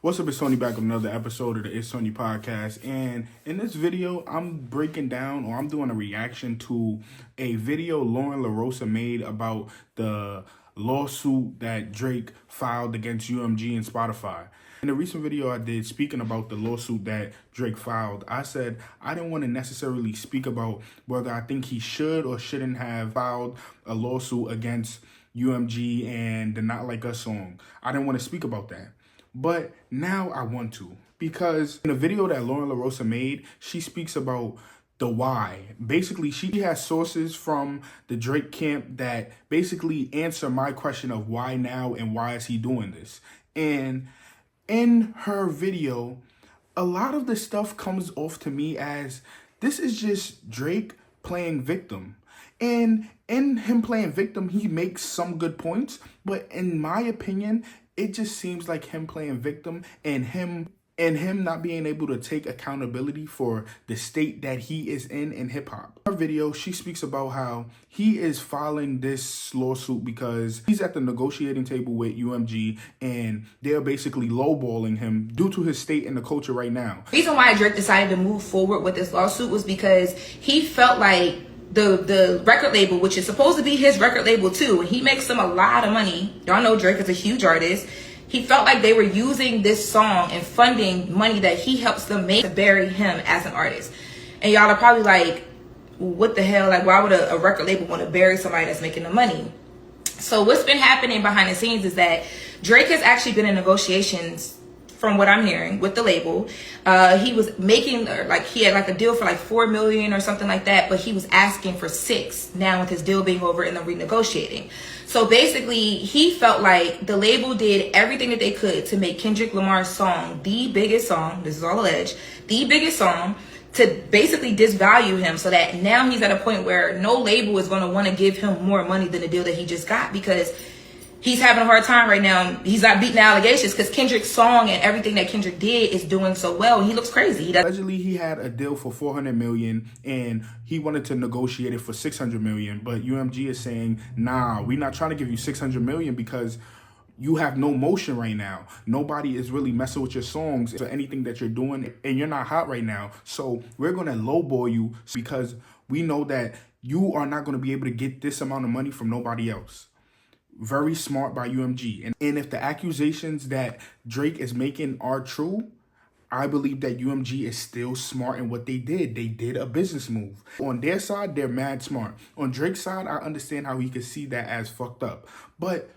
What's up, it's Tony back with another episode of the It's Tony podcast. And in this video, I'm breaking down, or I'm doing a reaction to a video Lauren LaRosa made about the lawsuit that Drake filed against UMG and Spotify. In the recent video I did speaking about the lawsuit that Drake filed, I said I didn't want to necessarily speak about whether I think he should or shouldn't have filed a lawsuit against UMG and the Not Like Us song. I didn't want to speak about that. But now I want to, because in a video that Lauren LaRosa made, she speaks about the why. Basically, she has sources from the Drake camp that basically answer my question of why now and why is he doing this. And in her video, a lot of the stuff comes off to me as this is just Drake playing victim. And in him playing victim, he makes some good points, but in my opinion, it just seems like him playing victim and him not being able to take accountability for the state that he is in hip hop. In her video, she speaks about how he is filing this lawsuit because he's at the negotiating table with UMG and they're basically lowballing him due to his state in the culture right now. The reason why Drake decided to move forward with this lawsuit was because he felt like the record label, which is supposed to be his record label too, and he makes them a lot of money. Y'all know Drake is a huge artist. He felt like they were using this song and funding money that he helps them make to bury him as an artist. And y'all are probably like, what the hell? Like, why would a record label want to bury somebody that's making the money? So what's been happening behind the scenes is that Drake has actually been in negotiations, from what I'm hearing, with the label. He was making, like, he had like a deal for like $4 million or something like that, but he was asking for $6 million now with his deal being over and them renegotiating. So basically, he felt like the label did everything that they could to make Kendrick Lamar's song the biggest song, this is all alleged, the biggest song, to basically disvalue him, so that now he's at a point where no label is going to want to give him more money than the deal that he just got, because he's having a hard time right now. He's not beating the allegations because Kendrick's song and everything that Kendrick did is doing so well. He looks crazy. Allegedly, he had a deal for $400 million and he wanted to negotiate it for $600 million. But UMG is saying, nah, we're not trying to give you $600 million because you have no motion right now. Nobody is really messing with your songs or anything that you're doing, and you're not hot right now. So we're going to lowball you because we know that you are not going to be able to get this amount of money from nobody else. Very smart by UMG. And if the accusations that Drake is making are true, I believe that UMG is still smart in what they did. They did a business move. On their side, they're mad smart. On Drake's side, I understand how he could see that as fucked up. But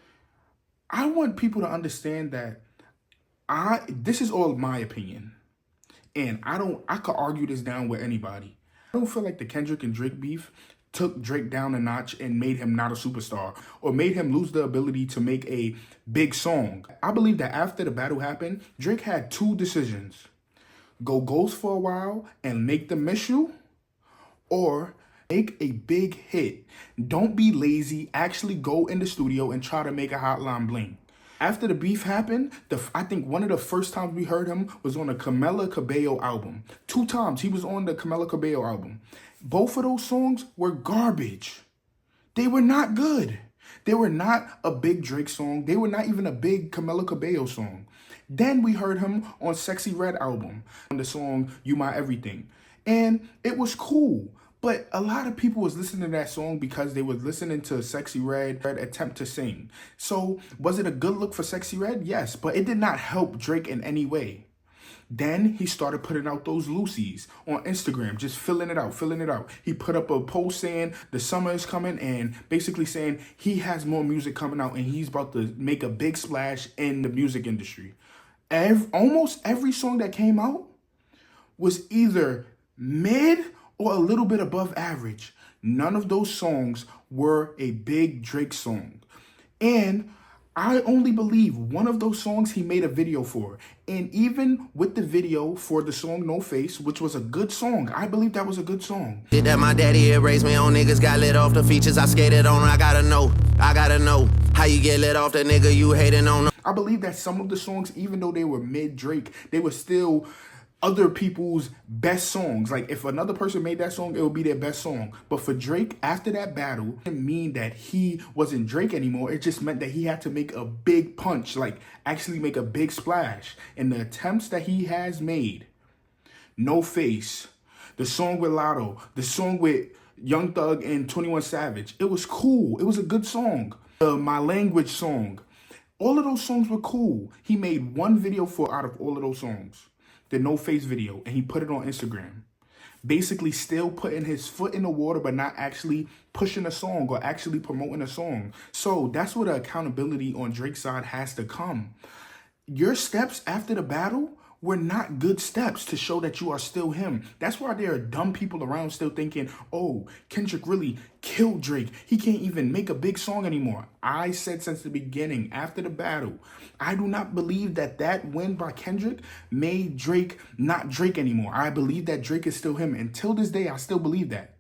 I want people to understand that this is all my opinion. And I could argue this down with anybody. I don't feel like the Kendrick and Drake beef took Drake down a notch and made him not a superstar or made him lose the ability to make a big song. I believe that after the battle happened, Drake had two decisions: go ghost for a while and make them miss you, or make a big hit. Don't be lazy. Actually go in the studio and try to make a Hotline Bling. After the beef happened, I think one of the first times we heard him was on the Camila Cabello album. 2 times he was on the Camila Cabello album. Both of those songs were garbage. They were not good. They were not a big Drake song. They were not even a big Camila Cabello song. Then we heard him on Sexy Red album, on the song You My Everything. And it was cool. But a lot of people was listening to that song because they were listening to Sexy Red attempt to sing. So was it a good look for Sexy Red? Yes, but it did not help Drake in any way. Then he started putting out those Lucy's on Instagram, just filling it out. He put up a post saying the summer is coming and basically saying he has more music coming out and he's about to make a big splash in the music industry. Almost every song that came out was either mid or a little bit above average. None of those songs were a big Drake song. And I only believe one of those songs he made a video for. And even with the video for the song No Face, which was a good song, I believe that was a good song. Did that my daddy raised me on, niggas got lit off the features I skated on. I gotta know how you get lit off the nigga you hating on. I believe that some of the songs, even though they were mid Drake, they were still other people's best songs. Like if another person made that song, it would be their best song. But for Drake, after that battle, it didn't mean that he wasn't Drake anymore. It just meant that he had to make a big punch, like actually make a big splash. And the attempts that he has made, No Face, the song with Lotto, the song with Young Thug and 21 Savage, it was cool. It was a good song. My Language song, all of those songs were cool. He made one video out of all of those songs, the No Face video, and he put it on Instagram. Basically still putting his foot in the water, but not actually pushing a song or actually promoting a song. So that's where the accountability on Drake's side has to come. Your steps after the battle were not good steps to show that you are still him. That's why there are dumb people around still thinking, oh, Kendrick really killed Drake. He can't even make a big song anymore. I said since the beginning, after the battle, I do not believe that that win by Kendrick made Drake not Drake anymore. I believe that Drake is still him. Until this day, I still believe that.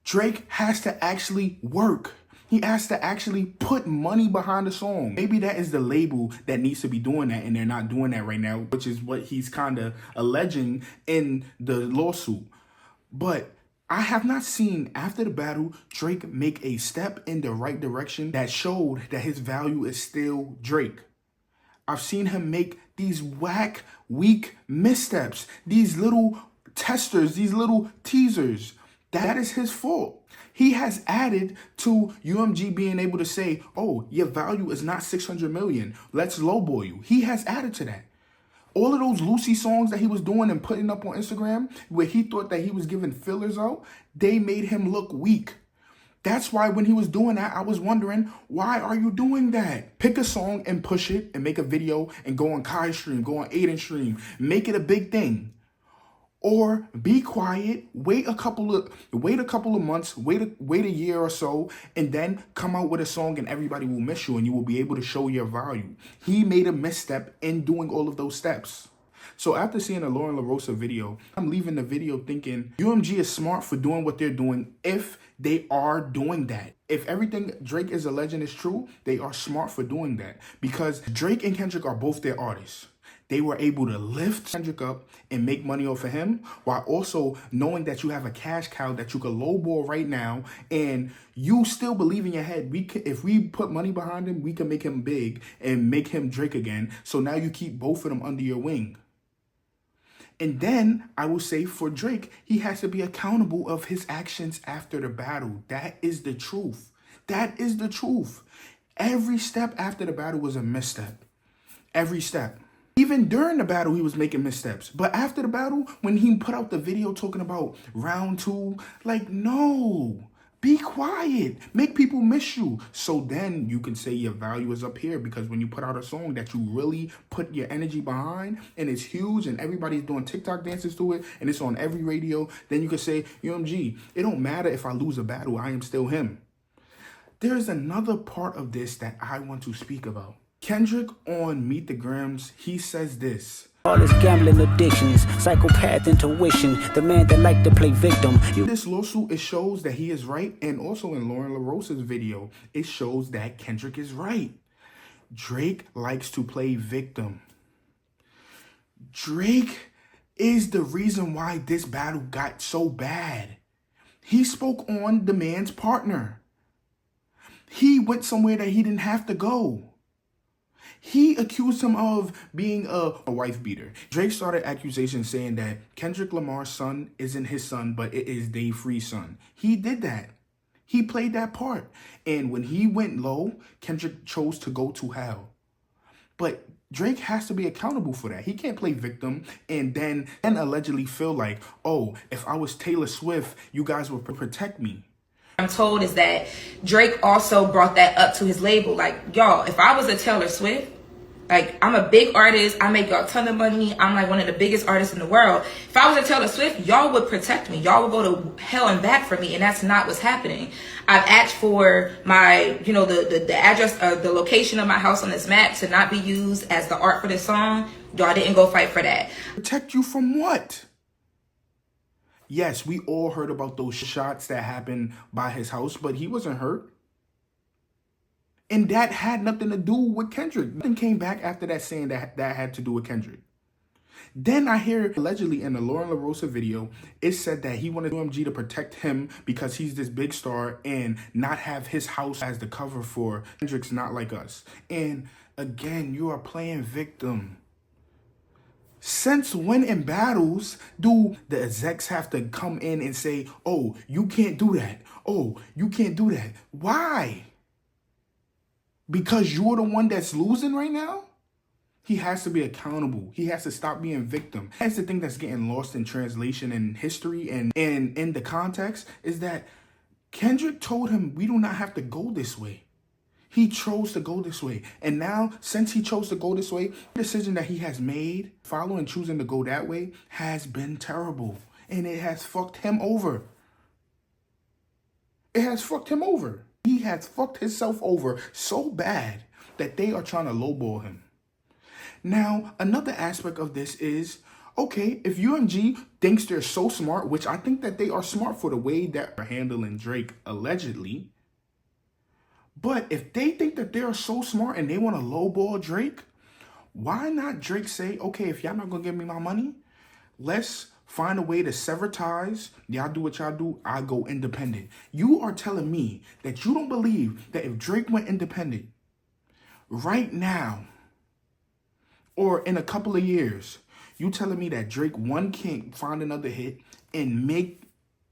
Drake has to actually work. He has to actually put money behind the song. Maybe that is the label that needs to be doing that, and they're not doing that right now, which is what he's kind of alleging in the lawsuit. But I have not seen, after the battle, Drake make a step in the right direction that showed that his value is still Drake. I've seen him make these whack, weak missteps, these little testers, these little teasers. That is his fault. He has added to UMG being able to say, oh, your value is not 600 million. Let's lowball you. He has added to that. All of those Lucy songs that he was doing and putting up on Instagram, where he thought that he was giving fillers out, they made him look weak. That's why when he was doing that, I was wondering, why are you doing that? Pick a song and push it and make a video and go on Kai's stream, go on Aiden's stream. Make it a big thing. Or be quiet, wait a couple of months, wait a year or so, and then come out with a song and everybody will miss you and you will be able to show your value. He made a misstep in doing all of those steps. So after seeing the Lauren LaRosa video, I'm leaving the video thinking UMG is smart for doing what they're doing if they are doing that. If everything Drake is a legend is true, they are smart for doing that. Because Drake and Kendrick are both their artists. They were able to lift Kendrick up and make money off of him while also knowing that you have a cash cow that you could lowball right now and you still believe in your head. If we put money behind him, we can make him big and make him Drake again. So now you keep both of them under your wing. And then I will say for Drake, he has to be accountable of his actions after the battle. That is the truth. That is the truth. Every step after the battle was a misstep. Every step. Even during the battle, he was making missteps. But after the battle, when he put out the video talking about round 2, like, no, be quiet. Make people miss you. So then you can say your value is up here, because when you put out a song that you really put your energy behind and it's huge and everybody's doing TikTok dances to it and it's on every radio, then you can say, UMG, it don't matter if I lose a battle, I am still him. There is another part of this that I want to speak about. Kendrick on Meet the Grams, he says this. All his gambling addictions, psychopath intuition, the man that like to play victim. In this lawsuit, it shows that he is right, and also in Lauren LaRosa's video, it shows that Kendrick is right. Drake likes to play victim. Drake is the reason why this battle got so bad. He spoke on the man's partner. He went somewhere that he didn't have to go. He accused him of being a wife beater. Drake started accusations saying that Kendrick Lamar's son isn't his son, but it is Dave Free's son. He did that. He played that part. And when he went low, Kendrick chose to go to hell. But Drake has to be accountable for that. He can't play victim and then allegedly feel like, oh, if I was Taylor Swift, you guys would protect me. I'm told is that Drake also brought that up to his label. Like, y'all, if I was a Taylor Swift, like, I'm a big artist, I make y'all a ton of money, I'm like one of the biggest artists in the world. If I was a Taylor Swift, y'all would protect me. Y'all would go to hell and back for me, and that's not what's happening. I've asked for my, the address, the location of my house on this map to not be used as the art for this song. Y'all didn't go fight for that. Protect you from what? Yes, we all heard about those shots that happened by his house, but he wasn't hurt. And that had nothing to do with Kendrick. Nothing came back after that saying that had to do with Kendrick. Then I hear allegedly in the Lauren LaRosa video, it said that he wanted UMG to protect him because he's this big star and not have his house as the cover for Kendrick's Not Like Us. And again, you are playing victim. Since when in battles do the execs have to come in and say, oh, you can't do that. Oh, you can't do that. Why? Because you're the one that's losing right now? He has to be accountable. He has to stop being victim. That's the thing that's getting lost in translation and history and in the context is that Kendrick told him we do not have to go this way. He chose to go this way. And now, since he chose to go this way, the decision that he has made, following choosing to go that way, has been terrible. And it has fucked him over. It has fucked him over. He has fucked himself over so bad that they are trying to lowball him. Now, another aspect of this is, okay, if UMG thinks they're so smart, which I think that they are smart for the way that they're handling Drake, allegedly, but if they think that they're so smart and they want to lowball Drake, why not Drake say, okay, if y'all not going to give me my money, let's find a way to sever ties. Y'all do what y'all do. I go independent. You are telling me that you don't believe that if Drake went independent right now or in a couple of years, you telling me that Drake, one, can't find another hit and make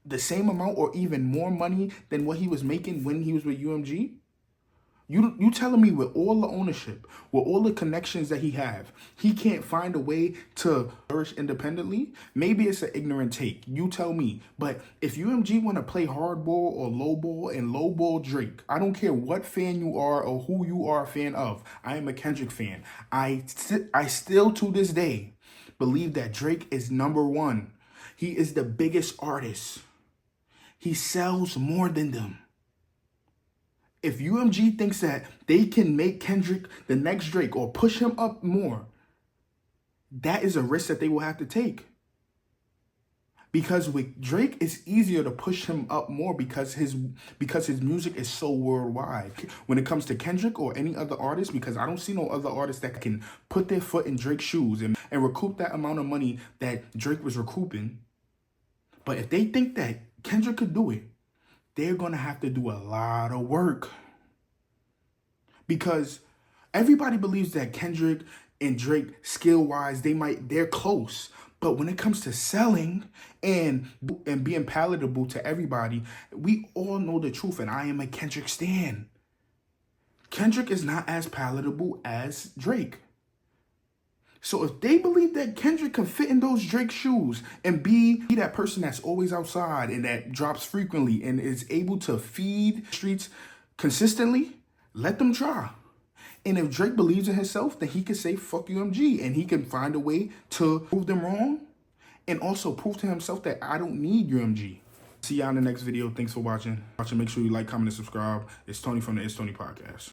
the same amount or even more money than what he was making when he was with UMG? You telling me with all the ownership, with all the connections that he have, he can't find a way to flourish independently? Maybe it's an ignorant take. You tell me. But if UMG want to play hardball or lowball and lowball Drake, I don't care what fan you are or who you are a fan of. I am a Kendrick fan. I still to this day believe that Drake is number one. He is the biggest artist. He sells more than them. If UMG thinks that they can make Kendrick the next Drake or push him up more, that is a risk that they will have to take. Because with Drake, it's easier to push him up more because his music is so worldwide. When it comes to Kendrick or any other artist, because I don't see no other artist that can put their foot in Drake's shoes and recoup that amount of money that Drake was recouping. But if they think that Kendrick could do it, they're going to have to do a lot of work. Because everybody believes that Kendrick and Drake, skill-wise, they're close. But when it comes to selling and being palatable to everybody, we all know the truth, and I am a Kendrick stan. Kendrick is not as palatable as Drake. So if they believe that Kendrick can fit in those Drake shoes and be that person that's always outside and that drops frequently and is able to feed streets consistently, let them try. And if Drake believes in himself, then he can say, fuck UMG, and he can find a way to prove them wrong and also prove to himself that I don't need UMG. See y'all in the next video. Thanks for watching. Make sure you like, comment, and subscribe. It's Tony from the It's Tony Podcast.